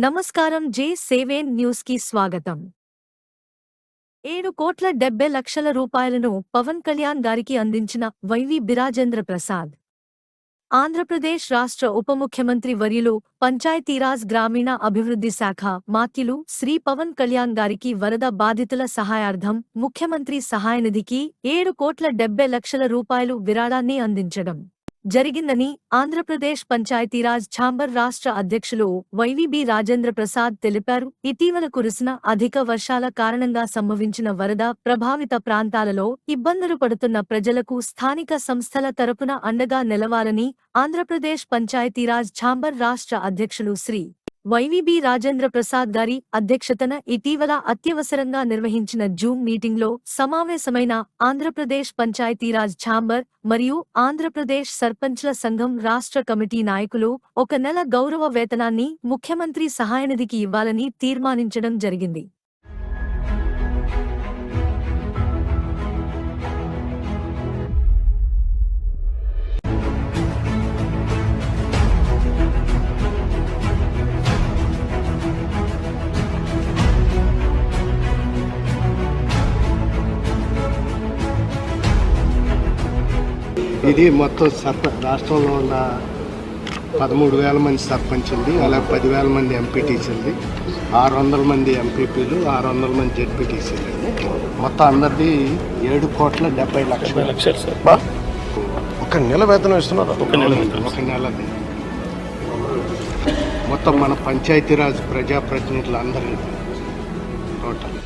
నమస్కారం. J7 news కి స్వాగతం. 7,70,00,000 రూపాయలను పవన్ కళ్యాణ్ గారికి అందించిన వైవి బిరాజేంద్ర ప్రసాద్. ఆంధ్రప్రదేశ్ రాష్ట్ర ఉప ముఖ్యమంత్రి వర్యులు, పంచాయతీరాజ్ గ్రామీణ అభివృద్ధి శాఖ మాత్యులు శ్రీ పవన్ కళ్యాణ్ గారికి వరద బాధితుల సహాయార్థం ముఖ్యమంత్రి సహాయనిధికి 7,70,00,000 రూపాయలు విరాళాన్ని అందించడం జరిగిందని ఆంధ్రప్రదేశ్ పంచాయతీరాజ్ ఛాంబర్ రాష్ట్ర అధ్యక్షులు వైవి రాజేంద్ర ప్రసాద్ తెలిపారు. ఇటీవల కురిసిన అధిక వర్షాల కారణంగా సంభవించిన వరద ప్రభావిత ప్రాంతాలలో ఇబ్బందులు పడుతున్న ప్రజలకు స్థానిక సంస్థల తరపున అండగా నిలవాలని ఆంధ్రప్రదేశ్ పంచాయతీరాజ్ ఛాంబర్ రాష్ట్ర అధ్యక్షులు శ్రీ వైవి రాజేంద్ర ప్రసాద్ గారి అధ్యక్షతన ఇటీవల అత్యవసరంగా నిర్వహించిన జూమ్ మీటింగ్లో సమావేశమైన ఆంధ్రప్రదేశ్ పంచాయతీరాజ్ ఛాంబర్ మరియు ఆంధ్రప్రదేశ్ సర్పంచ్ల సంఘం రాష్ట్ర కమిటీ నాయకులు 1 నెల గౌరవ వేతనాన్ని ముఖ్యమంత్రి సహాయనిధికి ఇవ్వాలని తీర్మానించడం జరిగింది. ఇది మొత్తం రాష్ట్రంలో ఉన్న 13,000 మంది సర్పంచులది, అలాగే 10,000 మంది ఎంపీటీసీలది, 600 మంది ఎంపీపీలు, 600 మంది జెడ్పీటీసీలు, మొత్తం అందరిది 7,70,00,000 సార్. ఒక నెల వేతనం ఇస్తున్నారు. ఒక నెలది మొత్తం మన పంచాయతీరాజ్ ప్రజాప్రతినిధులు అందరిది టోటల్.